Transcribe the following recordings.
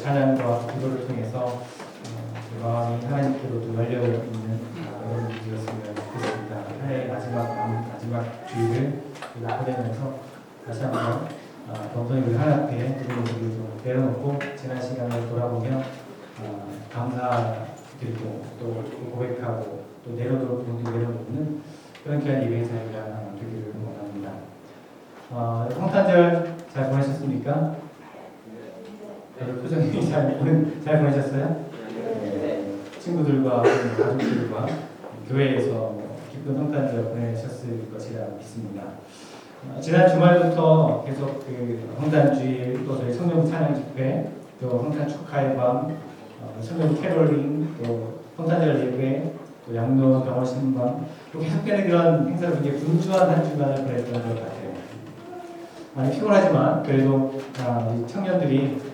찬양과 기도를 통해서 마음이 하나님께로도 열려있는 여러분이 되었으면 좋겠습니다. 하나의 마지막 주일을 보내면서 다시 한번 범선이 우리 하나님 앞에 드리는 우리를 좀 내려놓고 지난 시간을 돌아보며 감사드리고 또 고백하고 또 내려놓는 그런 귀한 예배의 자리가 되기를 원합니다. 성탄절 잘 보내셨습니까? 표정이 잘 보내셨어요? 네. 친구들과 가족들과 교회에서 기쁜 성탄절 보내셨을 것이라 믿습니다. 지난 주말부터 계속 성탄주일 또 저희 성령 찬양 집회 또 성탄 축하의 밤 성령 캐롤링 또 성탄절 예배 또 양로 병원 신방 또 계속되는 그런 행사를 굉장히 분주한 한 주간을 보냈던 것 같아요. 많이 피곤하지만 그래도 우리 청년들이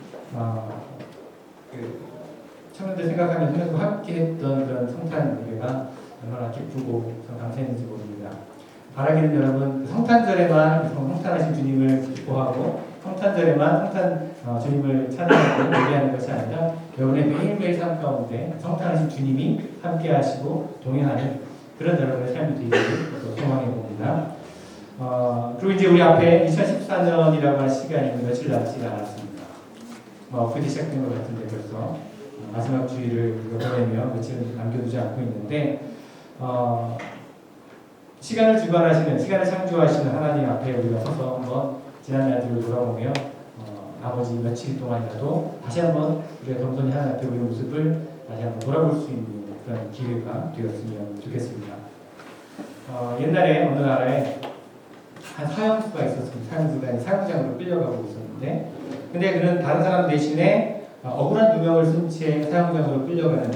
청년들 생각하면 함께 했던 그런 성탄 예배가 얼마나 기쁘고 참 감사했는지 모릅니다. 바라기는 여러분 성탄절에만 성탄하신 주님을 기뻐하고 성탄절에만 주님을 찬양하고 예배하는 것이 아니라 여러분의 매일매일 삶 가운데 성탄하신 주님이 함께 하시고 동행하는 그런 여러분의 삶이 되기를 소망해 봅니다. 그리고 이제 우리 앞에 2014년이라고 하는 시간이 며칠 남지 않았습니다. 엊그제 시작된 것 같은데 벌써 마지막 주일을 보내며 며칠 남겨두지 않고 있는데 시간을 주관하시는, 시간을 창조하시는 하나님 앞에 우리가 서서 한번 지난 날들을 돌아보며 나머지 며칠 동안이라도 다시 한번 우리가 겸손히 하나님 앞에 우리의 모습을 다시 한번 돌아볼 수 있는 그런 기회가 되었으면 좋겠습니다. 옛날에 어느 나라에 한 사형수가 있었습니다. 사형수가 사형장으로 끌려가고 있었는데 근데 그는 다른 사람 대신에 억울한 누명을 쓴 채 사형장으로 끌려가는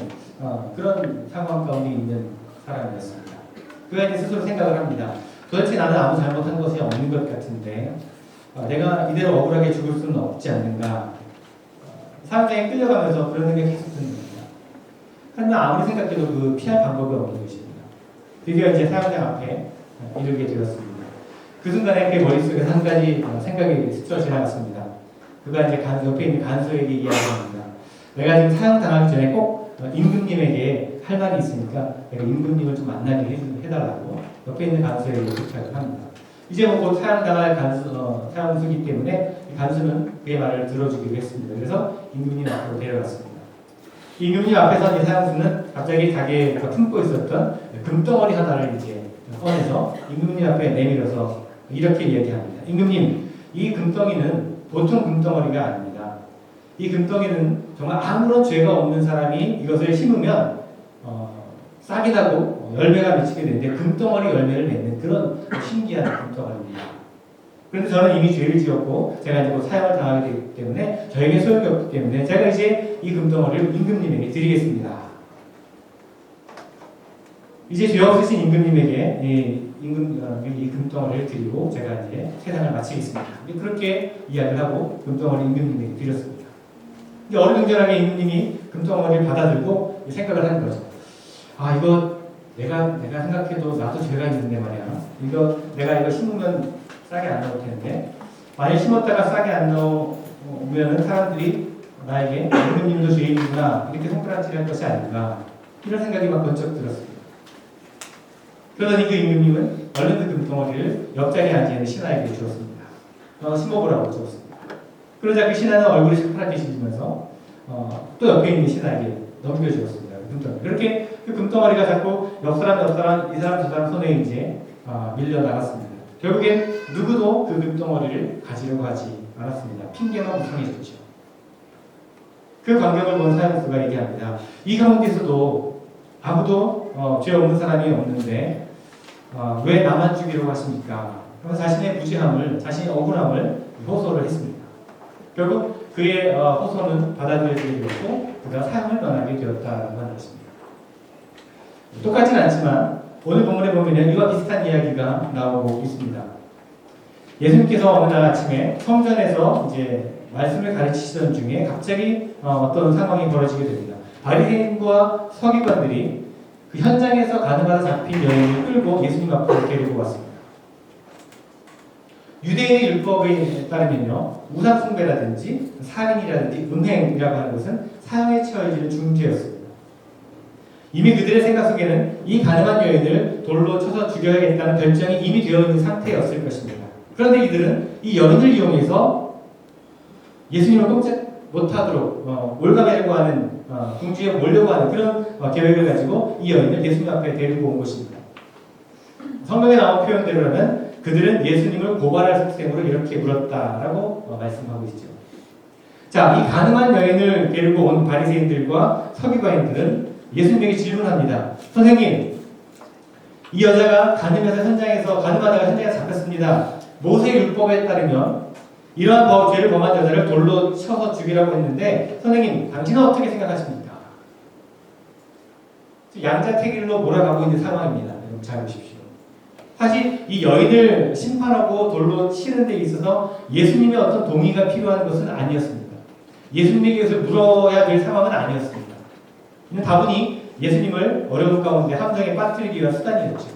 그런 상황 가운데 있는 사람이었습니다. 그가 이제 스스로 생각을 합니다. 도대체 나는 아무 잘못한 것이 없는 것 같은데 내가 이대로 억울하게 죽을 수는 없지 않는가. 사형장에 끌려가면서 그런 생각이 계속 드는 겁니다. 하지만 아무리 생각해도 그 피할 방법이 없는 것입니다. 드디어 이제 사형장 앞에 이르게 되었습니다. 그 순간에 그의 머릿속에 한 가지 생각이 스쳐 지나갔습니다. 그가 이제 옆에 있는 간수에게 이야기합니다. 내가 지금 사형당하기 전에 꼭 임금님에게 할 말이 있으니까 내가 임금님을 좀 만나게 해달라고 옆에 있는 간수에게 부탁을 합니다. 이제 곧 사형당할 사형수기 때문에 간수는 그의 말을 들어주기로 했습니다. 그래서 임금님 앞으로 데려갔습니다. 임금님 앞에서 이 사형수는 갑자기 자기가 품고 있었던 금덩어리 하나를 이제 꺼내서 임금님 앞에 내밀어서 이렇게 이야기합니다. 임금님, 이 금덩이는 보통 금덩어리가 아닙니다. 이 금덩이는 정말 아무런 죄가 없는 사람이 이것을 심으면 싹이 나고 열매가 맺히게 되는데 금덩어리 열매를 맺는 그런 신기한 금덩어리입니다. 그런데 저는 이미 죄를 지었고 제가 이제 사형을 당하게 되기 때문에 저에게 소용이 없기 때문에 제가 이제 이 금덩어리를 임금님에게 드리겠습니다. 이제 죄 없으신 임금님에게 이 금덩어리를 드리고 제가 이제 세상을 마치겠습니다. 그렇게 이야기를 하고 금덩어리 임금님에게 드렸습니다. 이제 어리둥절하게 임금님이 금덩어리를 받아들고 생각을 하는 거죠. 이거 내가 생각해도 나도 죄가 있는데 말이야. 내가 이거 심으면 싹이 안 나올 텐데 만약 심었다가 싹이 안 나오면 사람들이 나에게 임금님도 죄인이구나 이렇게 손가락질을 할 것이 아닌가 이런 생각이 막 번쩍 들었습니다. 그러더니 그 임금님은 얼른 그 금덩어리를 옆자리에 앉아있는 신하에게 주었습니다. 심어보라고 주었습니다. 그러자 그 신하는 얼굴이 새파랗게지면서 또 옆에 있는 신하에게 넘겨주었습니다. 그렇게 그 금덩어리가 자꾸 옆 사람 이 사람 저 사람 손에 이제 밀려 나갔습니다. 결국엔 누구도 그 금덩어리를 가지려고 하지 않았습니다. 핑계만 무성해졌죠. 그 광경을 본 사형수가 얘기합니다. 이 가운데서도 아무도 죄 없는 사람이 없는데 왜 나만 죽이려고 하십니까? 그래서 자신의 무지함을, 자신의 억울함을 호소를 했습니다. 결국 그의 호소는 받아들여지게 되었고 그가 사형을 면하게 되었다는 것입니다. 똑같지는 않지만 오늘 본문에 보면 이와 비슷한 이야기가 나오고 있습니다. 예수님께서 어느 날 아침에 성전에서 이제 말씀을 가르치시던 중에 갑자기 어떤 상황이 벌어지게 됩니다. 바리새인과 서기관들이 그 현장에서 가늠하다 잡힌 여인을 끌고 예수님 앞으로 데리고 왔습니다. 유대인의 율법에 따르면요, 우상숭배라든지 살인이라든지 음행이라고 하는 것은 사형에 처해지는 중죄였습니다. 이미 그들의 생각 속에는 이 가늠한 여인을 돌로 쳐서 죽여야겠다는 결정이 이미 되어 있는 상태였을 것입니다. 그런데 이들은 이 여인을 이용해서 예수님을 꼼짝 못하도록 올가매려고 하는 궁지에 몰려고 하는 그런 계획을 가지고 이 여인을 예수님 앞에 데리고 온 것입니다. 성경에 나온 표현대로라면 그들은 예수님을 고발할 속셈으로 이렇게 물었다라고 말씀하고 있죠. 자, 이 가늠한 여인을 데리고 온 바리새인들과 서기관들은 예수님에게 질문합니다. 선생님, 이 여자가 가늠하다가 현장에서 잡혔습니다. 모세 율법에 따르면 이러한 죄를 범한 여자를 돌로 쳐서 죽이라고 했는데 선생님, 당신은 어떻게 생각하십니까? 양자택일로 몰아가고 있는 상황입니다. 여러분 잘 보십시오. 사실 이 여인을 심판하고 돌로 치는 데 있어서 예수님의 어떤 동의가 필요한 것은 아니었습니다. 예수님에게 이것을 물어야 될 상황은 아니었습니다. 다분히 예수님을 어려움 가운데 함정에 빠뜨리기 위한 수단이었죠.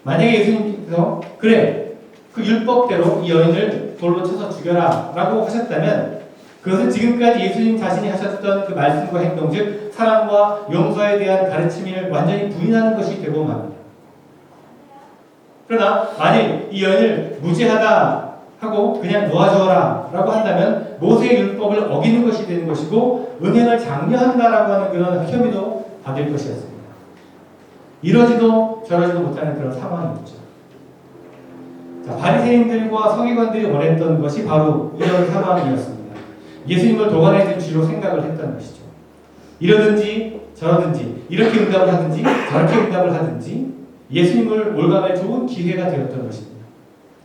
만약에 예수님께서 그래, 그 율법대로 이 여인을 돌로 쳐서 죽여라 라고 하셨다면 그것은 지금까지 예수님 자신이 하셨던 그 말씀과 행동, 즉 사랑과 용서에 대한 가르침을 완전히 부인하는 것이 되고 맙니다. 그러나 만일 이 여인을 무죄하다 하고 그냥 놓아주어라 라고 한다면 모세의 율법을 어기는 것이 되는 것이고 음행을 장려한다라고 하는 그런 혐의도 받을 것이었습니다. 이러지도 저러지도 못하는 그런 상황이었죠. 자, 바리새인들과 서기관들이 원했던 것이 바로 이런 상황이었습니다. 예수님을 도관해줄 쥐로 생각을 했던 것이죠. 이러든지 저러든지 이렇게 응답을 하든지 저렇게 응답을 하든지 예수님을 올가매할 좋은 기회가 되었던 것입니다.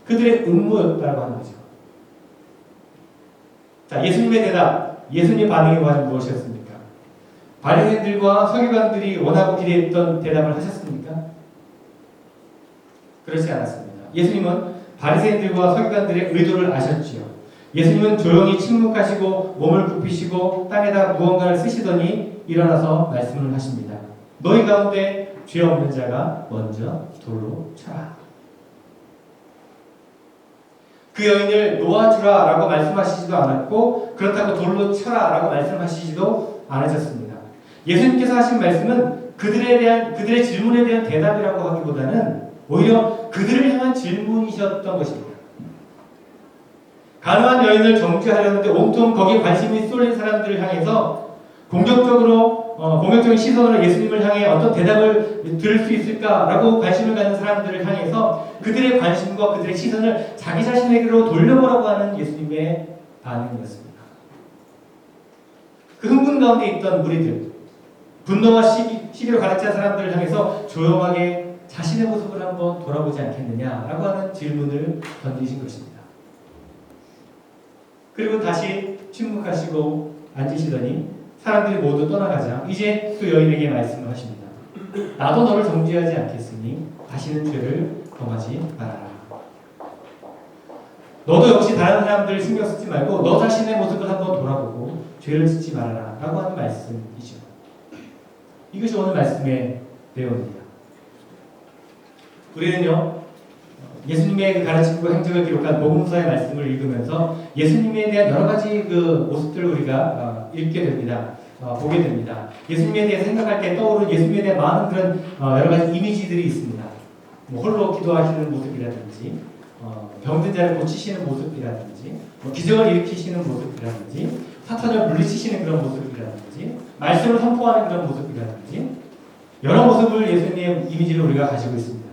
그들의 음모였다고 하는 거죠. 자, 예수님의 대답, 예수님의 반응이 과연 무엇이었습니까? 바리새인들과 서기관들이 원하고 기대했던 대답을 하셨습니까? 그렇지 않았습니다. 예수님은 바리새인들과 서기관들의 의도를 아셨지요. 예수님은 조용히 침묵하시고 몸을 굽히시고 땅에다 무언가를 쓰시더니 일어나서 말씀을 하십니다. 너희 가운데 죄 없는 자가 먼저 돌로 쳐라. 그 여인을 놓아주라 라고 말씀하시지도 않았고 그렇다고 돌로 쳐라 라고 말씀하시지도 않으셨습니다. 예수님께서 하신 말씀은 그들의 질문에 대한 대답이라고 하기보다는 오히려 그들을 향한 질문이셨던 것입니다. 가늠한 여인을 정죄하려는데 온통 거기에 관심이 쏠린 사람들을 향해서 공격적인 시선으로 예수님을 향해 어떤 대답을 들을 수 있을까라고 관심을 갖는 사람들을 향해서 그들의 관심과 그들의 시선을 자기 자신에게로 돌려보라고 하는 예수님의 반응이었습니다. 그 흥분 가운데 있던 무리들, 분노와 시기로 가득 찬 사람들을 향해서 조용하게 자신의 모습을 한번 돌아보지 않겠느냐라고 하는 질문을 던지신 것입니다. 그리고 다시 침묵하시고 앉으시더니 사람들이 모두 떠나가자 이제 그 여인에게 말씀을 하십니다. 나도 너를 정죄하지 않겠으니 다시는 죄를 범하지 말아라. 너도 역시 다른 사람들을 신경 쓰지 말고 너 자신의 모습을 한번 돌아보고 죄를 짓지 말아라 라고 하는 말씀이죠. 이것이 오늘 말씀의 내용입니다. 우리는요, 예수님의 그 가르침과 행적을 기록한 복음서의 말씀을 읽으면서 예수님에 대한 여러 가지 그 모습들을 우리가 읽게 됩니다. 보게 됩니다. 예수님에 대해 생각할 때 떠오르는 예수님에 대한 많은 그런 여러 가지 이미지들이 있습니다. 홀로 기도하시는 모습이라든지 병든 자를 고치시는 모습이라든지 기적을 일으키시는 모습이라든지 사탄을 물리치시는 그런 모습이라든지 말씀을 선포하는 그런 모습이라든지 여러 모습을 예수님의 이미지를 우리가 가지고 있습니다.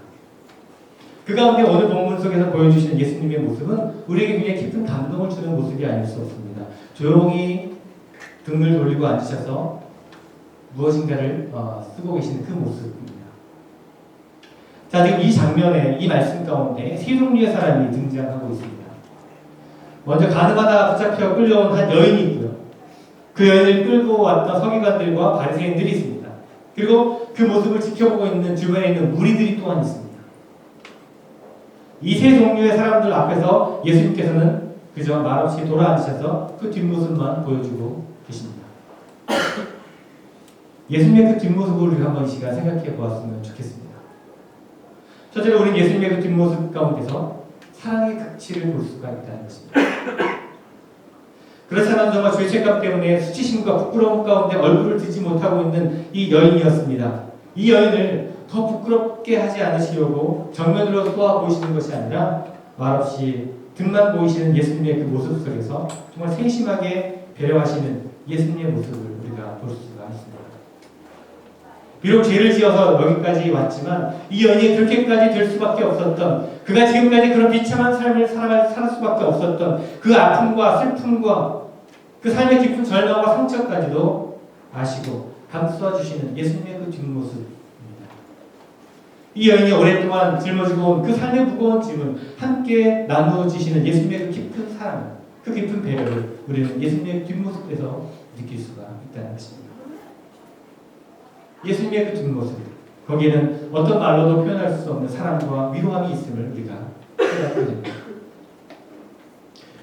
그 가운데 오늘 본문 속에서 보여주시는 예수님의 모습은 우리에게 굉장히 깊은 감동을 주는 모습이 아닐 수 없습니다. 조용히 등을 돌리고 앉으셔서 무엇인가를 쓰고 계시는 그 모습입니다. 자, 지금 이 장면에 이 말씀 가운데 세 종류의 사람이 등장하고 있습니다. 먼저 가늠하다가 붙잡혀 끌려온 한 여인이 있고요. 그 여인을 끌고 왔던 서기관들과 바리새인들이 있습니다. 그리고 그 모습을 지켜보고 있는 주변에 있는 무리들이 또한 있습니다. 이 세 종류의 사람들 앞에서 예수님께서는 그저 말없이 돌아앉으셔서 그 뒷모습만 보여주고 계십니다. 예수님의 그 뒷모습을 우리가 한번 이 시간 생각해 보았으면 좋겠습니다. 첫째로 우리는 예수님의 그 뒷모습 가운데서 사랑의 극치를 볼 수가 있다는 것입니다. 그렇지만 정말 죄 책감 때문에 수치심과 부끄러움 가운데 얼굴을 들지 못하고 있는 이 여인이었습니다. 이 여인을 더 부끄럽게 하지 않으시려고 정면으로 쏘아 보이시는 것이 아니라 말없이 등만 보이시는 예수님의 그 모습 속에서 정말 세심하게 배려하시는 예수님의 모습을 우리가 볼 수가 있습니다. 비록 죄를 지어서 여기까지 왔지만 이 여인이 그렇게까지 될 수밖에 없었던, 그가 지금까지 그런 비참한 삶을 살 수밖에 없었던 그 아픔과 슬픔과 그 삶의 깊은 절망과 상처까지도 아시고 감싸주시는 예수님의 그 뒷모습입니다. 이 여인이 오랫동안 짊어지고 온 그 삶의 무거운 짐을 함께 나누어주시는 예수님의 그 깊은 사랑, 그 깊은 배려를 우리는 예수님의 뒷모습에서 느낄 수가 있다는 것입니다. 예수님의 그 뒷모습, 거기에는 어떤 말로도 표현할 수 없는 사랑과 위로함이 있음을 우리가 깨닫게 됩니다.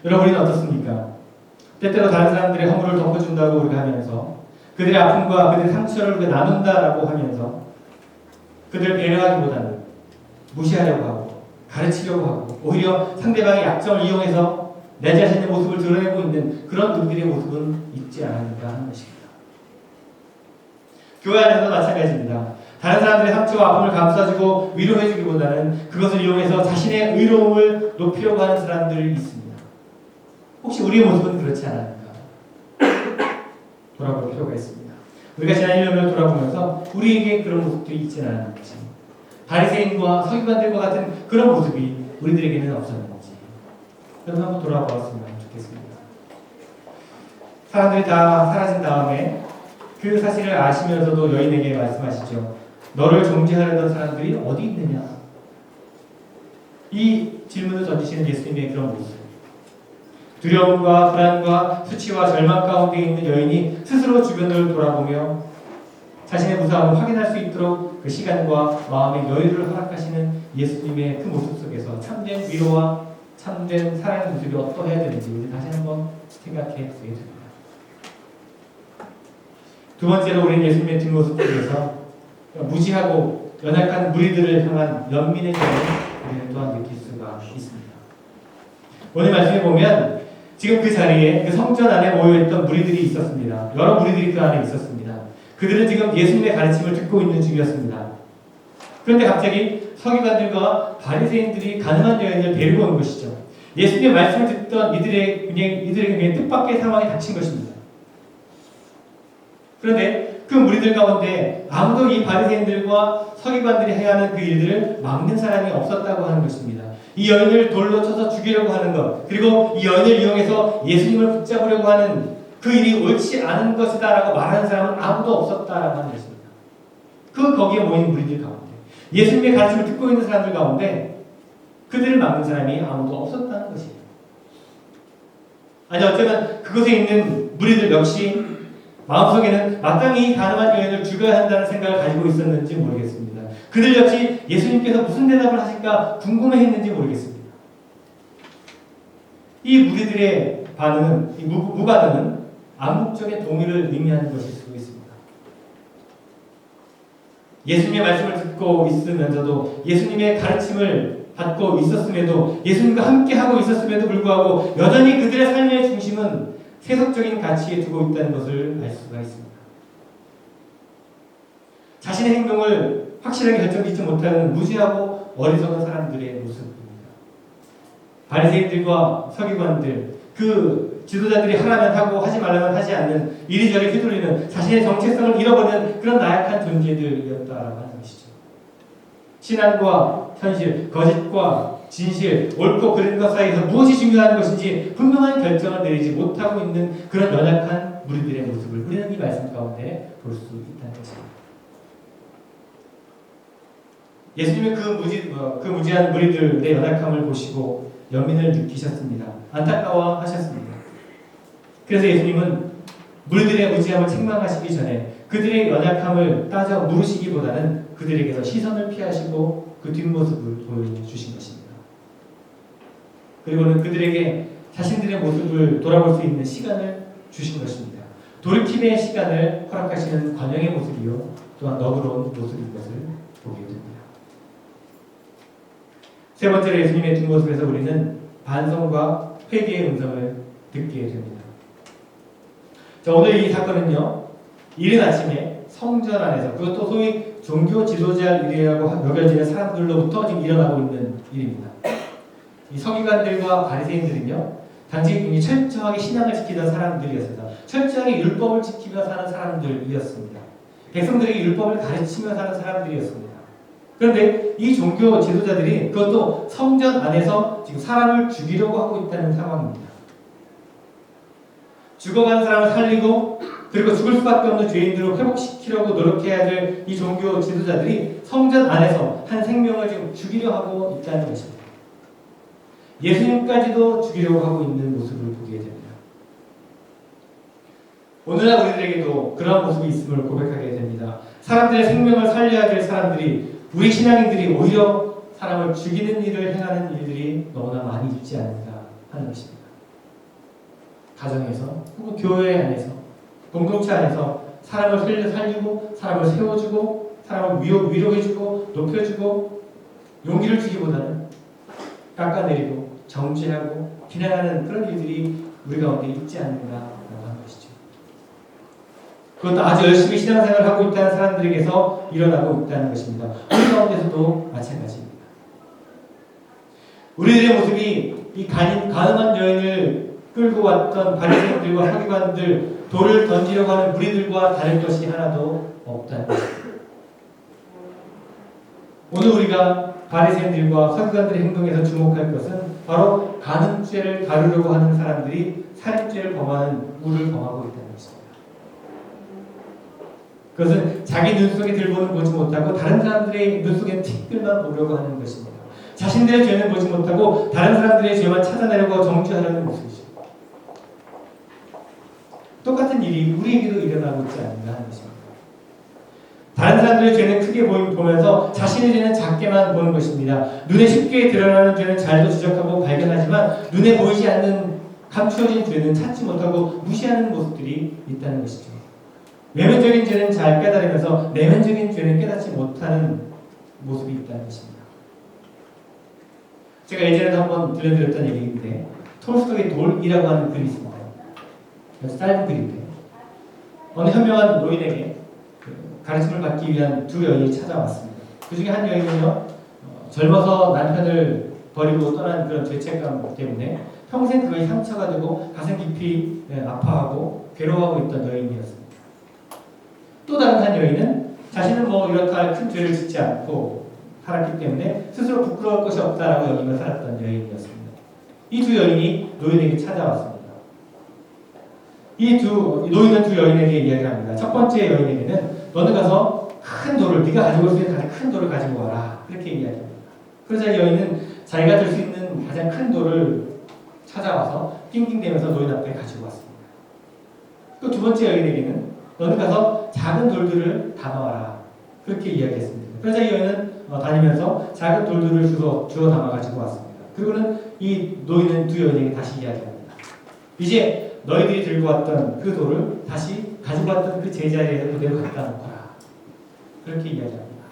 여러분, 우리는 어떻습니까? 때때로 다른 사람들의 허물을 덮어준다고 우리가 하면서 그들의 아픔과 그들의 상처를 우리가 나눈다라고 하면서 그들을 배려하기보다는 무시하려고 하고 가르치려고 하고 오히려 상대방의 약점을 이용해서 내 자신의 모습을 드러내고 있는 그런 우리들의 모습은 있지 않은가 하는 것입니다. 교회 안에서도 마찬가지입니다. 다른 사람들의 상처와 아픔을 감싸주고 위로해주기보다는 그것을 이용해서 자신의 의로움을 높이려고 하는 사람들이 있습니다. 혹시 우리의 모습은 그렇지 않았는가? 돌아볼 필요가 있습니다. 우리가 지난 1년을 돌아보면서 우리에게 그런 모습들이 있지는 않았는지, 바리새인과 서기관들과 같은 그런 모습이 우리들에게는 없었는지 여러분 한번 돌아보았으면 좋겠습니다. 사람들이 다 사라진 다음에 그 사실을 아시면서도 여인에게 말씀하시죠. 너를 정죄하려던 사람들이 어디 있느냐? 이 질문을 던지시는 예수님의 그런 모습. 두려움과 불안과 수치와 절망 가운데 있는 여인이 스스로 주변을 돌아보며 자신의 무사함을 확인할 수 있도록 그 시간과 마음의 여유를 허락하시는 예수님의 그 모습 속에서 참된 위로와 참된 사랑의 모습이 어떠해야 되는지 우리 다시 한번 생각해 보게 됩니다. 두 번째로 우리는 예수님의 뒷모습 속에서 무지하고 연약한 무리들을 향한 연민의 정을 우리는 또한 느낄 수가 있습니다. 오늘 말씀에 보면 지금 그 자리에 그 성전 안에 모여있던 무리들이 있었습니다. 여러 무리들이 그 안에 있었습니다. 그들은 지금 예수님의 가르침을 듣고 있는 중이었습니다. 그런데 갑자기 서기관들과 바리새인들이 가늠한 여인을 데리고 온 것이죠. 예수님의 말씀을 듣던 이들에게 그냥 뜻밖의 상황이 닥친 것입니다. 그런데 그 무리들 가운데 아무도 이 바리새인들과 서기관들이 해야 하는 그 일들을 막는 사람이 없었다고 하는 것입니다. 이 여인을 돌로 쳐서 죽이려고 하는 것, 그리고 이 여인을 이용해서 예수님을 붙잡으려고 하는 그 일이 옳지 않은 것이다라고 말하는 사람은 아무도 없었다라고 하는 것입니다. 거기에 모인 무리들 가운데, 예수님의 가르침을 듣고 있는 사람들 가운데 그들을 막는 사람이 아무도 없었다는 것이에요. 아니 어쩌면 그곳에 있는 무리들 역시 마음속에는 마땅히 가늠한 여인을 죽여야 한다는 생각을 가지고 있었는지 모르겠습니다. 그들 역시 예수님께서 무슨 대답을 하실까 궁금해했는지 모르겠습니다. 이 무리들의 반응은, 이 무반응은 암묵적인 동의를 의미하는 것일 수도 있습니다. 예수님의 말씀을 듣고 있으면서도 예수님의 가르침을 받고 있었음에도 예수님과 함께하고 있었음에도 불구하고 여전히 그들의 삶의 중심은 세속적인 가치에 두고 있다는 것을 알 수가 있습니다. 자신의 행동을 확실하게 결정짓지 못하는 무지하고 어리석은 사람들의 모습입니다. 바리새인들과 서기관들, 그 지도자들이 하라면 하고 하지 말라면 하지 않는 이리저리 휘둘리는 자신의 정체성을 잃어버리는 그런 나약한 존재들이었다라고 하는 것이죠. 신앙과 현실, 거짓과 진실, 옳고 그른 것 사이에서 무엇이 중요한 것인지 분명한 결정을 내리지 못하고 있는 그런 연약한 무리들의 모습을 우리는 이 말씀 가운데 볼 수 있다는 것입니다. 예수님은 그 무지한 무리들의 연약함을 보시고 연민을 느끼셨습니다. 안타까워하셨습니다. 그래서 예수님은 무리들의 무지함을 책망하시기 전에 그들의 연약함을 따져 물으시기보다는 그들에게서 시선을 피하시고 그 뒷모습을 보여주신 것입니다. 그리고는 그들에게 자신들의 모습을 돌아볼 수 있는 시간을 주신 것입니다. 돌이킴의 시간을 허락하시는 관용의 모습이요 또한 너그러운 모습인 것을 보게 됩니다. 세 번째로 예수님의 뒷모습에서 우리는 반성과 회개의 음성을 듣게 됩니다. 자, 오늘 이 사건은요, 이른 아침에 성전 안에서, 그것도 소위 종교 지도자들이라고 여겨지는 사람들로부터 지금 일어나고 있는 일입니다. 이 서기관들과 바리새인들은요, 당시 철저하게 신앙을 지키던 사람들이었습니다. 철저하게 율법을 지키며 사는 사람들이었습니다. 백성들에게 율법을 가르치며 사는 사람들이었습니다. 그런데 이 종교 지도자들이 그것도 성전 안에서 지금 사람을 죽이려고 하고 있다는 상황입니다. 죽어가는 사람을 살리고 그리고 죽을 수밖에 없는 죄인들을 회복시키려고 노력해야 될 이 종교 지도자들이 성전 안에서 한 생명을 지금 죽이려 하고 있다는 것입니다. 예수님까지도 죽이려고 하고 있는 모습을 보게 됩니다. 오늘날 우리들에게도 그런 모습이 있음을 고백하게 됩니다. 사람들의 생명을 살려야 될 사람들이, 우리 신앙인들이 오히려 사람을 죽이는 일을 행하는 일들이 너무나 많이 있지 않는가 하는 것입니다. 가정에서 혹은 교회 안에서 공동체 안에서 사람을 살리고 사람을 세워주고 사람을 위로해주고 높여주고 용기를 주기보다는 깎아내리고 정죄하고 비난하는 그런 일들이 우리 가운데 있지 않는가라고 하는 것이죠. 그것도 아주 열심히 신앙생활을 하고 있다는 사람들에게서 일어나고 있다는 것입니다. 우리 가운데서도 마찬가지입니다. 우리들의 모습이 이 가늠한 여인을 끌고 왔던 바리새인들과 서기관들, 돌을 던지려고 하는 무리들과 다를 것이 하나도 없다는 것입니다. 오늘 우리가 바리새인들과 서기관들의 행동에서 주목할 것은 바로 간음죄를 다루려고 하는 사람들이 살인죄를 범하는 우를 범하고 있다는 것입니다. 그것은 자기 눈 속에 들보는 보지 못하고 다른 사람들의 눈 속에 티끌만 보려고 하는 것입니다. 자신들의 죄는 보지 못하고 다른 사람들의 죄만 찾아내려고 정죄하려는 모습이죠. 똑같은 일이 우리에게도 일어나고 있지 않는가 하는 것입니다. 다른 사람들의 죄는 크게 보면서 자신의 죄는 작게만 보는 것입니다. 눈에 쉽게 드러나는 죄는 잘도 지적하고 발견하지만 눈에 보이지 않는 감추어진 죄는 찾지 못하고 무시하는 모습들이 있다는 것이죠. 외면적인 죄는 잘 깨달으면서 내면적인 죄는 깨닫지 못하는 모습이 있다는 것입니다. 제가 예전에도 한번 들려드렸던 얘기인데 톨스토이의 돌이라고 하는 글이 있습니다. 짧은 글인데 어느 현명한 노인에게 가르침을 받기 위한 두 여인이 찾아왔습니다. 그 중에 한 여인은요, 젊어서 남편을 버리고 떠난 그런 죄책감 때문에 평생 그것이 상처가 되고 가슴 깊이 아파하고 괴로워하고 있던 여인이었습니다. 또 다른 한 여인은 자신은 이렇다 할 큰 죄를 짓지 않고 살았기 때문에 스스로 부끄러울 것이 없다라고 여기며 살았던 여인이었습니다. 이 두 여인이 노인에게 찾아왔습니다. 노인은 두 여인에게 이야기를 합니다. 첫 번째 여인에게는 너는 가서 큰 돌을, 네가 가지고 있을 수 있는 가장 큰 돌을 가지고 와라. 그렇게 이야기합니다. 그러자 여인은 자기가 들 수 있는 가장 큰 돌을 찾아와서 낑낑대면서 노인 앞에 가지고 왔습니다. 또 두 번째 여인에게는 너는 가서 작은 돌들을 담아와라. 그렇게 이야기했습니다. 그러자 이 여인은 다니면서 작은 돌들을 주워 담아 가지고 왔습니다. 그리고는 이 노인은 두 여인에게 다시 이야기합니다. 이제 너희들이 들고 왔던 그 돌을 다시 가지고 왔던 그 제자리에 그대로 갖다 놓거라. 그렇게 이야기합니다.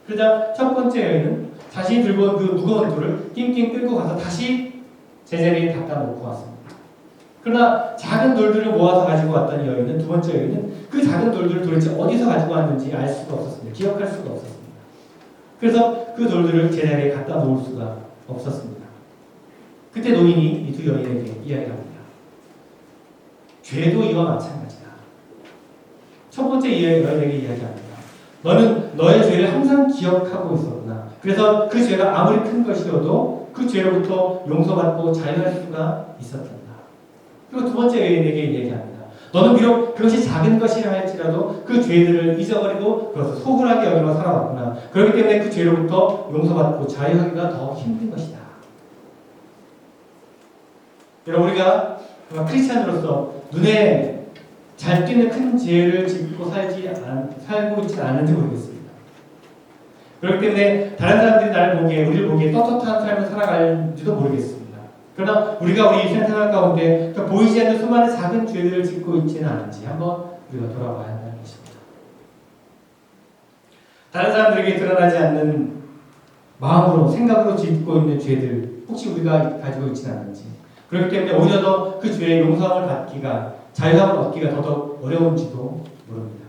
그러자 첫 번째 여인은 자신이 들고 온 그 무거운 돌을 낑낑 끌고 가서 다시 제자리에 갖다 놓고 왔습니다. 그러나 작은 돌들을 모아서 가지고 왔던 여인은, 두 번째 여인은 그 작은 돌들을 도대체 어디서 가지고 왔는지 알 수가 없었습니다. 기억할 수가 없었습니다. 그래서 그 돌들을 제자리에 갖다 놓을 수가 없었습니다. 그때 노인이 이 두 여인에게 이야기를 합니다. 죄도 이와 마찬가지다. 첫 번째 여인에게 이야기합니다. 너는 너의 죄를 항상 기억하고 있었구나. 그래서 그 죄가 아무리 큰 것이어도 그 죄로부터 용서받고 자유할 수가 있었단다. 그리고 두 번째 여인에게 이야기합니다. 너는 비록 그것이 작은 것이라 할지라도 그 죄들을 잊어버리고 그것을 소홀하게 여기며 살아왔구나. 그렇기 때문에 그 죄로부터 용서받고 자유하기가 더 힘든 것이다. 여러분, 우리가 크리스찬으로서 눈에 잘 띄는 큰 죄를 짓고 살고 있지 않은지 모르겠습니다. 그렇기 때문에 다른 사람들이 나를 보기에, 우리를 보기에 떳떳한 삶을 살아갈지도 모르겠습니다. 그러나 우리가 우리 일상생활 가운데 보이지 않는 수많은 작은 죄들을 짓고 있지는 않은지 한번 우리가 돌아봐야 한다는 것입니다. 다른 사람들에게 드러나지 않는 마음으로 생각으로 짓고 있는 죄들 혹시 우리가 가지고 있지는 않은지, 그렇기 때문에 오히려 더 그 죄의 용서함을 받기가, 자유함을 얻기가 더더욱 어려운지도 모릅니다.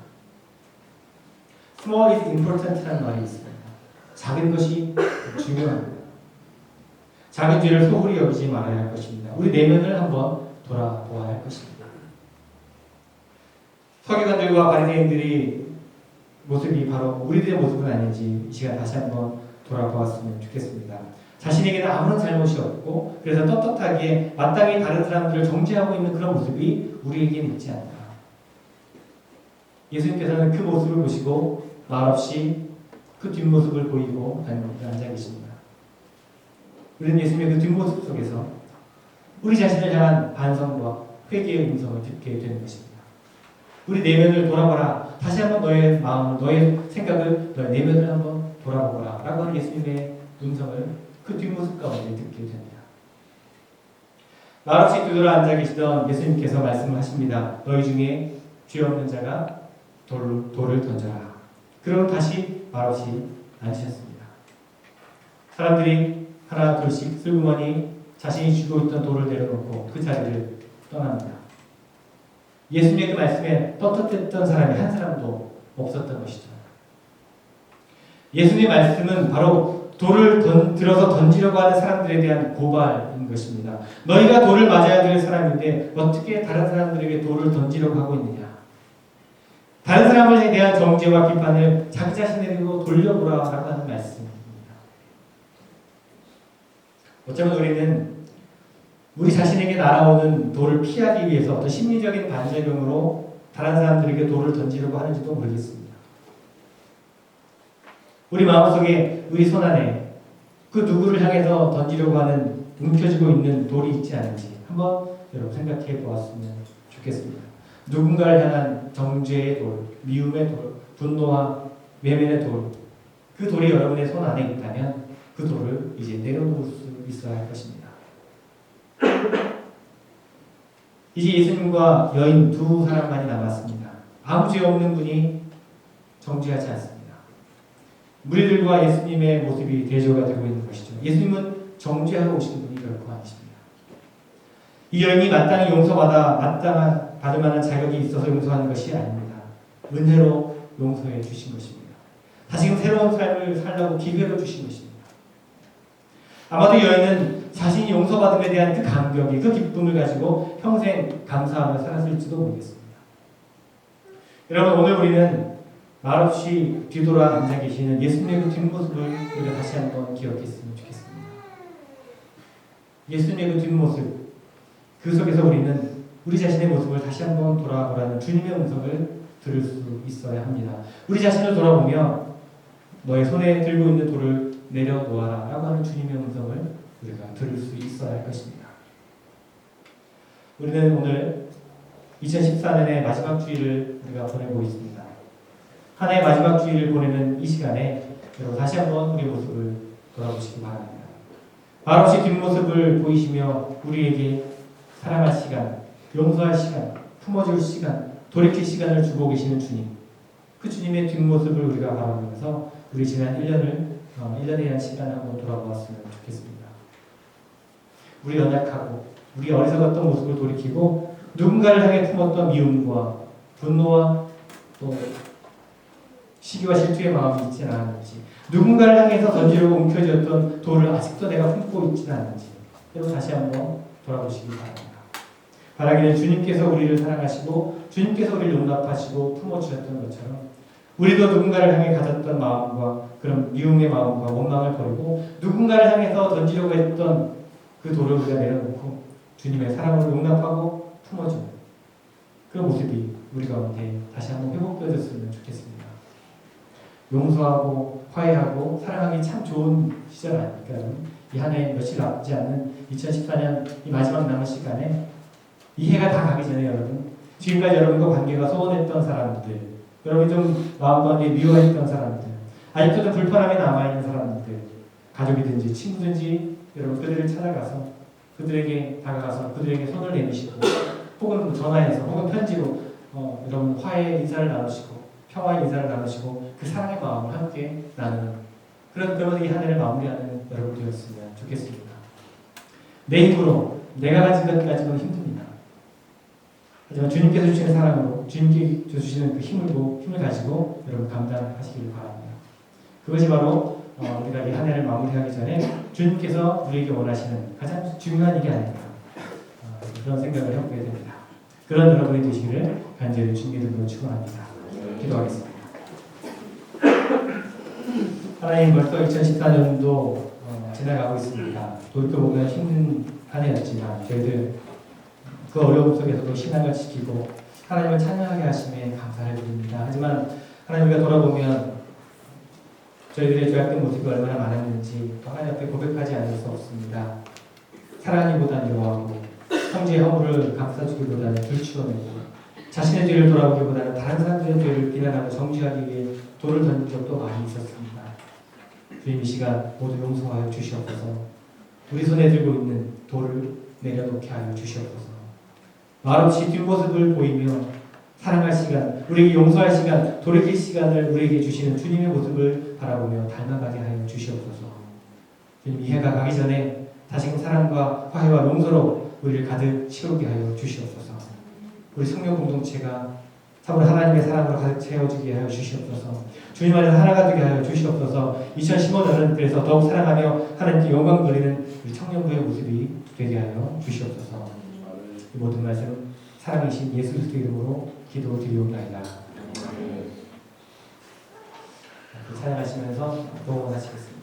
Small is important라는 말이 있습니다. 작은 것이 중요합니다. 작은 죄를 소홀히 여기지 말아야 할 것입니다. 우리 내면을 한번 돌아보아야 할 것입니다. 서기관들과 바리새인들이 모습이 바로 우리들의 모습은 아닌지 이 시간 다시 한번 돌아보았으면 좋겠습니다. 자신에게는 아무런 잘못이 없고 그래서 떳떳하게 마땅히 다른 사람들을 정죄하고 있는 그런 모습이 우리에게는 있지 않나. 예수님께서는 그 모습을 보시고 말없이 그 뒷모습을 보이고 앉아 계십니다. 우리는 예수님의 그 뒷모습 속에서 우리 자신을 향한 반성과 회개의 음성을 듣게 되는 것입니다. 우리 내면을 돌아봐라. 다시 한번 너의 마음을, 너의 생각을, 너의 내면을 한번 돌아보라 라고 하는 예수님의 음성을 그 뒷모습 가운데 듣게 됩니다. 말없이 뒤돌아 앉아 계시던 예수님께서 말씀을 하십니다. 너희 중에 죄 없는 자가 돌을 던져라. 그리고 다시 말없이 앉으셨습니다. 사람들이 하나 둘씩 슬그머니 자신이 쥐고 있던 돌을 내려놓고 그 자리를 떠납니다. 예수님의 그 말씀에 떳떳했던 사람이 한 사람도 없었던 것이죠. 예수님의 말씀은 바로 돌을 들어서 던지려고 하는 사람들에 대한 고발인 것입니다. 너희가 돌을 맞아야 될 사람인데 어떻게 다른 사람들에게 돌을 던지려고 하고 있느냐. 다른 사람에 대한 정죄와 비판을 자기 자신에게로 돌려보라고 하는 말씀입니다. 어쩌면 우리는 우리 자신에게 날아오는 돌을 피하기 위해서 어떤 심리적인 반작용으로 다른 사람들에게 돌을 던지려고 하는지도 모르겠습니다. 우리 마음속에, 우리 손 안에 그 누구를 향해서 던지려고 하는 움켜쥐고 있는 돌이 있지 않은지 한번 여러분 생각해 보았으면 좋겠습니다. 누군가를 향한 정죄의 돌, 미움의 돌, 분노와 외면의 돌, 그 돌이 여러분의 손 안에 있다면 그 돌을 이제 내려놓을 수 있어야 할 것입니다. 이제 예수님과 여인 두 사람만이 남았습니다. 아무 죄 없는 분이 정죄하지 않습니다. 무리들과 예수님의 모습이 대조가 되고 있는 것이죠. 예수님은 정죄하러 오신 분이 결코 아니십니다. 이 여인이 마땅히 용서받아 받을 만한 자격이 있어서 용서하는 것이 아닙니다. 은혜로 용서해 주신 것입니다. 다시금 새로운 삶을 살려고 기회를 주신 것입니다. 아마도 여인은 자신이 용서받음에 대한 그 감격이, 그 기쁨을 가지고 평생 감사하며 살았을지도 모르겠습니다. 여러분, 오늘 우리는 말없이 뒤돌아 앉아 계시는 예수님의 그 뒷모습을 우리가 다시 한번 기억했으면 좋겠습니다. 예수님의 그 뒷모습, 그 속에서 우리는 우리 자신의 모습을 다시 한번 돌아보라는 주님의 음성을 들을 수 있어야 합니다. 우리 자신을 돌아보며 너의 손에 들고 있는 돌을 내려놓아라 라고 하는 주님의 음성을 우리가 들을 수 있어야 할 것입니다. 우리는 오늘 2014년의 마지막 주일을 우리가 보내고 있습니다. 한 해의 마지막 주일을 보내는 이 시간에 여러분 다시 한번 우리의 모습을 돌아보시기 바랍니다. 말없이 뒷모습을 보이시며 우리에게 사랑할 시간, 용서할 시간, 품어줄 시간, 돌이킬 시간을 주고 계시는 주님, 그 주님의 뒷모습을 우리가 바라보면서 우리 지난 1년에 대한 시간을 한번 돌아보았으면 좋겠습니다. 우리 연약하고 우리 어리석었던 모습을 돌이키고 누군가를 향해 품었던 미움과 분노와 또 시기와 실투의 마음이 있지는 않은지, 누군가를 향해서 던지려고 움켜쥐었던 돌을 아직도 내가 품고 있지는 않은지 여러분 다시 한번 돌아보시기 바랍니다. 바라기는 주님께서 우리를 사랑하시고 주님께서 우리를 용납하시고 품어주셨던 것처럼 우리도 누군가를 향해 가졌던 마음과 그런 미움의 마음과 원망을 버리고 누군가를 향해서 던지려고 했던 그 돌을 우리가 내려놓고 주님의 사랑을 용납하고 품어주는 그 모습이 우리 가운데 다시 한번 회복되어졌으면 좋겠습니다. 용서하고 화해하고 사랑하기 참 좋은 시절 아닙니까? 이 한 해 며칠 남지 않는 2014년 이 마지막 남은 시간에 이 해가 다 가기 전에 여러분, 지금까지 여러분과 관계가 소원했던 사람들, 여러분이 좀 마음 가운데 미워했던 사람들, 아직도 좀 불편함이 남아있는 사람들, 가족이든지 친구든지 여러분 그들을 찾아가서 그들에게 다가가서 그들에게 손을 내미시고 혹은 전화해서 혹은 편지로 여러분 화해 인사를 나누시고 평화의 인사를 나누시고 그 사랑의 마음을 함께 나누는 그러면서 이 한 해를 마무리하는 여러분들이었으면 좋겠습니다. 내 힘으로 내가 가진 것 가지고는 힘듭니다. 하지만 주님께서 주시는 사랑으로 주님께서 주시는 그 힘을 가지고 여러분 감당하시기를 바랍니다. 그것이 바로 우리가 이 한 해를 마무리하기 전에 주님께서 우리에게 원하시는 가장 중요한 일이 아닐까 그런 생각을 해보게 됩니다. 그런 여러분이 되시기를 간절히 주님의 이름으로 축원합니다. 기도하겠습니다. 하나님 벌써 2014년도 지나가고 있습니다. 돌이켜보면 힘든 한 해였지만 저희들 그 어려움 속에서도 신앙을 지키고 하나님을 찬양하게 하심에 감사를 드립니다. 하지만 하나님 우리가 돌아보면 저희들의 죄악된 모습이 얼마나 많았는지 또 하나님 앞에 고백하지 않을 수 없습니다. 사랑하기보다 미워하고 형제의 허물을 감싸주기보다는 들추어내고 자신의 죄를 돌아보기보다는 다른 사람들의 죄를 비난하고 정죄하기 위해 돌을 던진 적도 많이 있었습니다. 주님 이 시간 모두 용서하여 주시옵소서. 우리 손에 들고 있는 돌을 내려놓게 하여 주시옵소서. 말없이 뒷모습을 보이며 사랑할 시간, 우리에게 용서할 시간, 돌이킬 시간을 우리에게 주시는 주님의 모습을 바라보며 닮아가게 하여 주시옵소서. 주님 이 해가 가기 전에 다시금 사랑과 화해와 용서로 우리를 가득 채우게 하여 주시옵소서. 우리 성령 공동체가 참으로 하나님의 사랑으로 가득 채워주게 하여 주시옵소서. 주님 안에서 하나가 되게 하여 주시옵소서. 2015년은 그래서 더욱 사랑하며 하나님께 영광 돌리는 우리 청년부의 모습이 되게 하여 주시옵소서. 이 모든 말씀 사랑이신 예수 그리스도 이름으로 기도드리옵나이다. 찬양하시면서 동원하시겠습니다.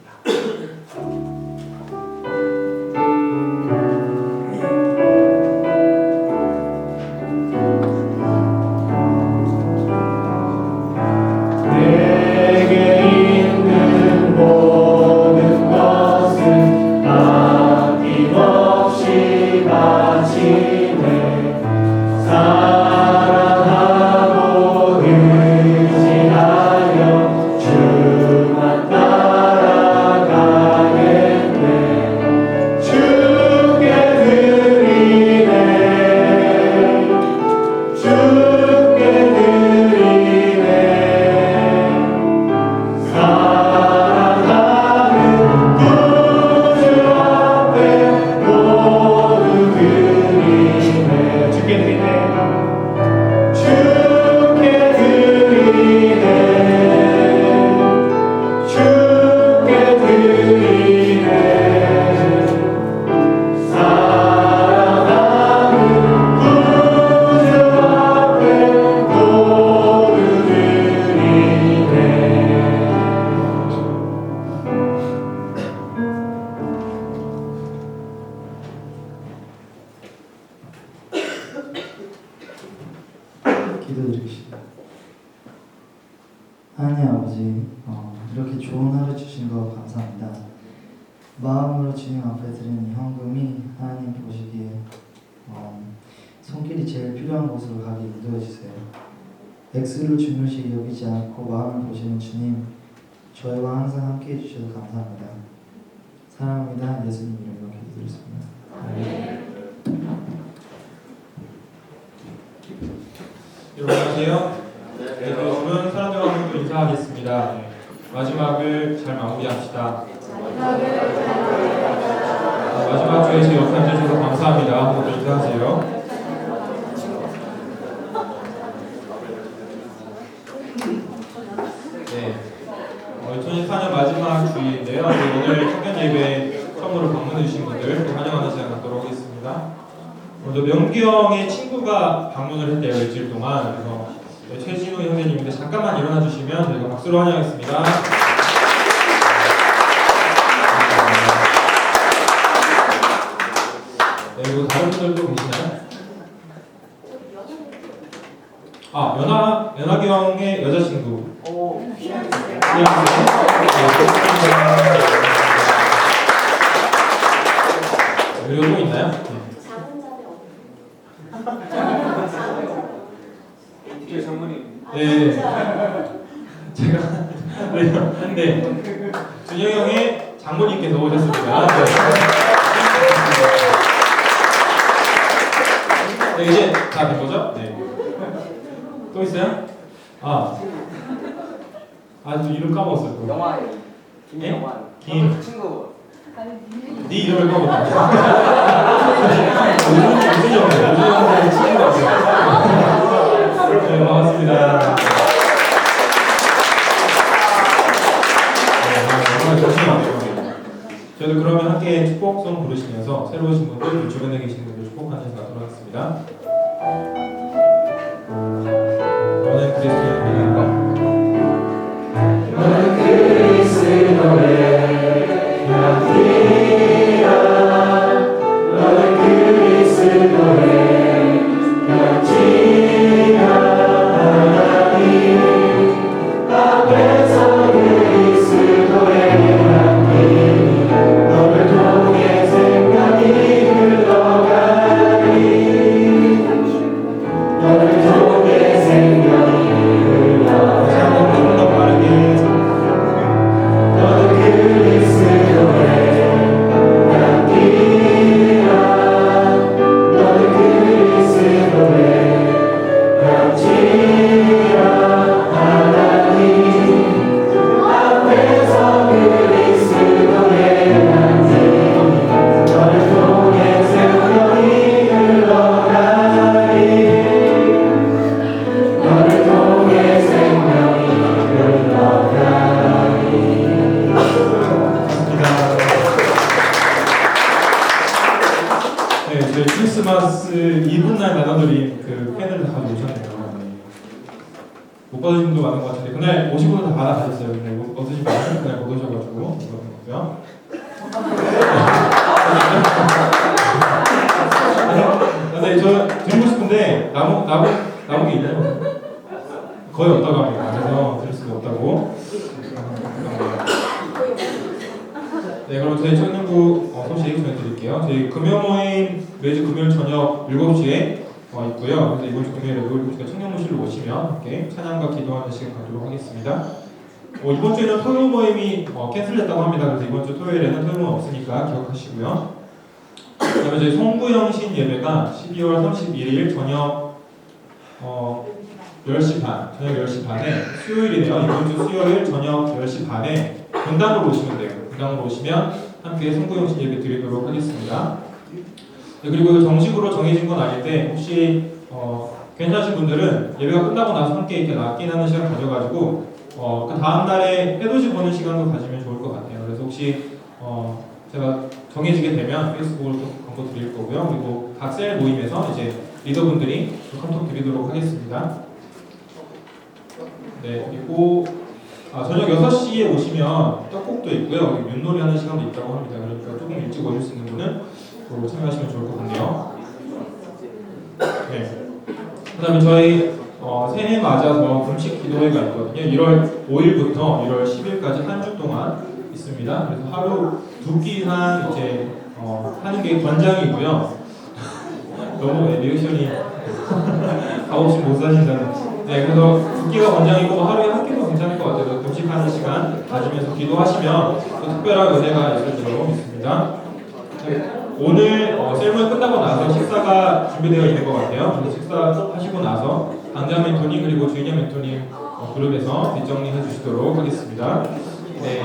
기도드리겠습니다. 하나님 아버지, 이렇게 좋은 하루 주신 거 감사합니다. 마음으로 주님 앞에 드리는 이 헌금이 하나님 보시기에 손길이 제일 필요한 곳으로 가게 인도해 주세요. 액수를 중요시 여기지 않고 마음을 보시는 주님, 저희와 항상 함께해 주셔서 감사합니다. 사랑합니다. 예수님 이름으로 기도드렸습니다. 여러분 안녕하세요. 네, 여러분 사랑과 함께 인사하겠습니다. 마지막을 잘 마무리합시다. 마지막 주에 제 역할 해주셔서 감사합니다. 모두 인사하세요. 네, 2014년 마지막 주일인데요. 오늘 청년 예배 처음으로 방문해 주신 분들 또 환영하는 시간 갖도록 하겠습니다. 먼저 명기형의 친구가 방문을 했대요. 일주일 동안. 그래서 최진우 형제님인데 잠깐만 일어나 주시면 저희가 박수로 환영하겠습니다. 네, 그리고 다른 분들도 계시나요? 연학이 형의 여자친구. 그리고 또 있나요? 네. 제가 네. 준영이 형의 장모님께서 오셨습니다. 네, 이제 다 된 거죠? 네. 또 있어요? 저 이름 까먹었어요. 김영환. 김. 친구. 네 이름을 까먹었다. 우준이 형의 친구가 있어요. 네, 반갑습니다. 정말 조심하세요. 저희도 그러면 함께 축복송 부르시면서 새로 오신 분들, 주변에 계신 분들 축복하는 시간 갖도록 하겠습니다. 너는 그리스도의 너는 그리스도의 향기라 너는 그리스도의 향기라 하나님 앞에서 그리스도의 향기 너를 통해 생명이 흘러가리 너를 통해 생명이 흘러가리 좀더 빠르게 너는 그리스도의 향기라 너는 그리스도의 향기라 하나님 앞에서 그리스도의 향기 너를 통해 생명이 흘러가리 너를 통해 생명이 흘러가리 네, 저희 크리스마스 이브날 나눠드린 그 펜을 다 가져오셨네요. 네. 못 받으신 분도 많은 것 같은데 그날 오신 분은 다 받아가셨어요. 근데 못 얻으신 분은 그날 못 오셔가지고 그런 거고요. 근데 저 드리고 싶은데 남은 게 있나요? 거의 없다고 합니다. 그래서 드릴 수가 없다고. 네, 그럼 저희 청년부 소식 전해드릴게요. 저희 금요 모임 매주 금요일 저녁 7시에 있고요. 그래서 이번 주 금요일에 7시에 청년부실로 오시면 함께 찬양과 기도하는 시간 갖도록 하겠습니다. 이번 주에는 토요 모임이 캔슬됐다고 합니다. 그래서 이번 주 토요일에는 토요 모임 없으니까 기억하시고요. 그다음에 저희 송구영신 예배가 12월 31일 저녁 10시 반, 저녁 10시 반에 수요일이네요. 이번 주 수요일 저녁 10시 반에 분당으로 오시면 돼요. 분당으로 오시면 함께 송구영신 예배 드리도록 하겠습니다. 네, 그리고 정식으로 정해진 건 아닌데 혹시 괜찮으신 분들은 예배가 끝나고 나서 함께 이렇게 납기하는 시간 가져가지고 그 다음 날에 해돋이 보는 시간도 가지면 좋을 것 같아요. 그래서 혹시 제가 정해지게 되면 페이스북으로 또 광고 드릴 거고요. 그리고 각 셀 모임에서 이제 리더분들이 카톡 드리도록 하겠습니다. 네, 그리고 저녁 6시에 오시면 떡국도 있고요. 윷놀이 하는 시간도 있다고 합니다. 그러니까 조금 일찍 오실 수 있는 분은 또 참여하시면 좋을 것 같네요. 네. 그 다음에 저희 새해 맞아서 금식 기도회가 있거든요. 1월 5일부터 1월 10일까지 한 주 동안 있습니다. 그래서 하루 2끼 이상 이제 하는 게 권장이고요. 너무 리액션이 값없이 못 사신다는. 네, 그래서 2끼가 권장이고 하루에 한 끼도 괜찮을 것 같아요. 금식하는 시간 가지면서 기도하시면 또 특별한 은혜가 있을 줄로 믿습니다. 네, 오늘 셀모임 끝나고 나서 식사가 준비되어 있는 것 같아요. 그래서 식사하시고 나서 강장 멘토님 그리고 주인영 멘토님 그룹에서 뒷정리해 주시도록 하겠습니다. 네.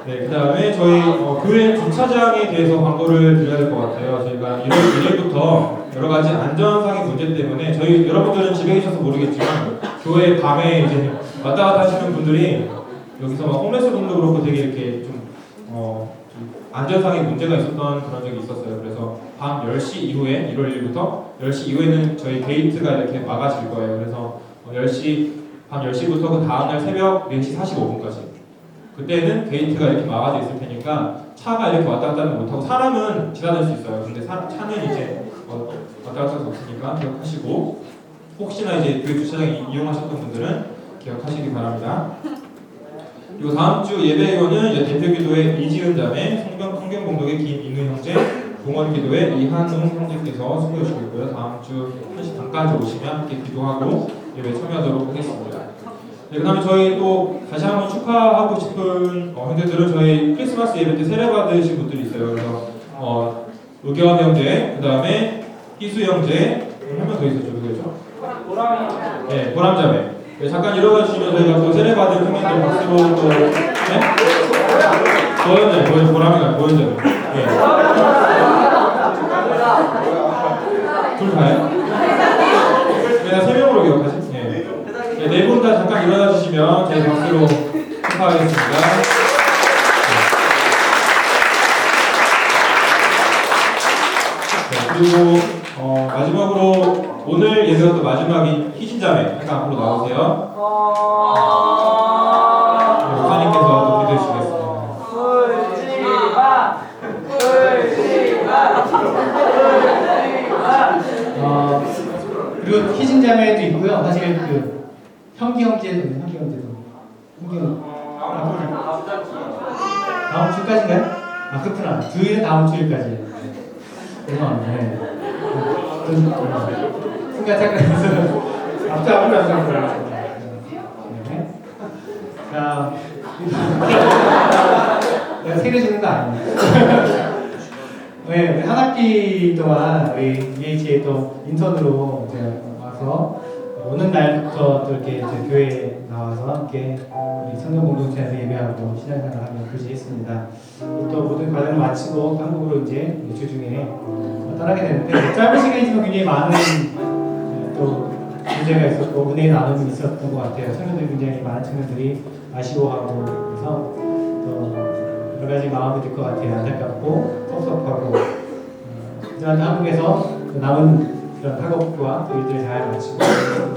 네, 그 다음에 저희 교회 주차장에 대해서 광고를 드려야 될 것 같아요. 저희가 1월 1일부터 여러 가지 안전상의 문제 때문에 저희 여러분들은 집에 계셔서 모르겠지만 교회 밤에 이제 왔다 갔다 하시는 분들이 여기서 막 홈레스 분도 그렇고 되게 이렇게 좀 안전상의 문제가 있었던 그런 적이 있었어요. 그래서 밤 10시 이후에 1월 1일부터 10시 이후에는 저희 게이트가 이렇게 막아질 거예요. 그래서 밤 10시부터 그 다음날 새벽 4시 45분까지 그때는 게이트가 이렇게 막아져 있을 테니까 차가 이렇게 왔다 갔다 하는 못하고 사람은 지나갈 수 있어요. 근데 차는 이제 왔다 갔다 할 수 없으니까 기억하시고 혹시나 이제 그 주차장 이용하셨던 분들은 기억하시기 바랍니다. 그리고 다음 주 예배위원은 이제 대표기도회 이지은 자매, 성경공동의 김인우 형제, 봉헌기도회 이한웅 형제께서 수고해 주시고요. 다음 주 1시 반까지 오시면 함께 기도하고 예배 참여하도록 하겠습니다. 네, 그 다음에 저희 또 다시 한번 축하하고 싶은 형제들은 저희 크리스마스 예배 때 세례 받으신 분들이 있어요. 그래서 의겸 형제, 그 다음에 희수 형제, 한 명 더 있었죠. 누구였죠? 네, 보람자매. 네, 잠깐 일어나 주시면 저희가 또 세례받은 형님들 박수로 또 네? 보현장, 보람이가 보현장. 예. 둘 다요? 내가 3명으로 기억하지? 예. 네 분 다 잠깐 일어나 주시면 저희 박수로 축하하겠습니다. 네, 그리고 마지막으로 오늘 예배가 또 마지막인 희진자매 잠깐 앞으로 나오세요. 네, 목사님께서 또 기도해 주시겠습니다. 그리고 희진자매도 있고요. 사실 그 형제도 다음 주까지인가요? 아 그렇구나. 주일은 다음 주일까지. 죄송합니다. 네. 순간 착각해서 앞으로 네. 자, 내가 세례 주는 거 아니에요. 네, 한 학기 동안 우리 EH에 또 인턴으로 이제 와서 오는 날부터 또 이렇게 이제 교회에 나와서 함께 우리 성경 공동체에서 예배하고 신앙생활하며 교제했습니다. 또 모든 과정을 마치고 한국으로 이제 주중에 떠나게 되는데 짧은 시간이지만 굉장히 많은 또 문제가 있었고 은혜의 나눔이 있었던 것 같아요. 청년들 굉장히 많은 청년들이 아쉬워하고 그래서 또 여러 가지 마음이 들 것 같아요. 안타깝고 섭섭하고 하지만 한국에서 남은 그런 학업과 일들을 잘 마치고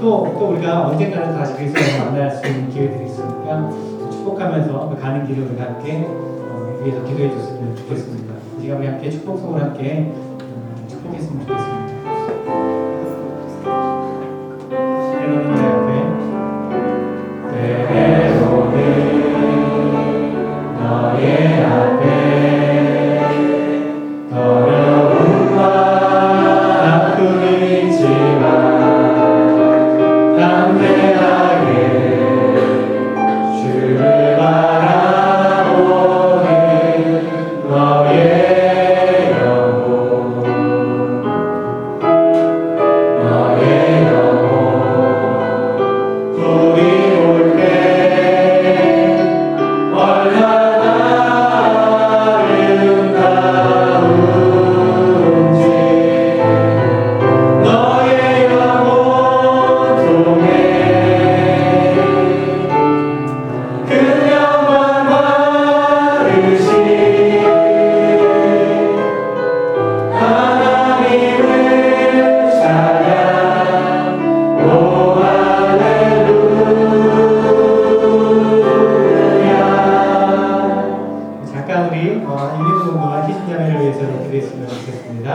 또 우리가 언젠가는 다시 그리스도를 만날 수 있는 기회들이 있으니까 축복하면서 그 가는 길을 우리가 함께 위해서 기도해 줬으면 좋겠습니다. 이 시간 우리 함께 축복성을 함께 축복했으면 좋겠습니다. 때로는 너의 앞에 더러움과 아픔이 있지만 담대하게 주를 바라보는 너의 영혼 우리 볼 때 얼마나 아름다운지 너의 영혼 통해 그 영광 바르신 하나님을 찬양 오 잠깐 우리 1, 2분 정도만 희진자매를 위해서 기도했으면 좋겠습니다.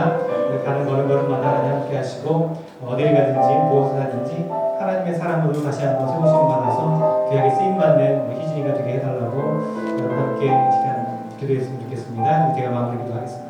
가는 걸음걸음마다 하나님 함께 하시고 어디를 가든지 무엇을 하든지 하나님의 사랑으로 다시 한번 세우심 받아서 귀하게 쓰임받는 희진이가 되게 해달라고 여러분 함께 시간 기도했으면 좋겠습니다. 제가 마무리 기도하겠습니다.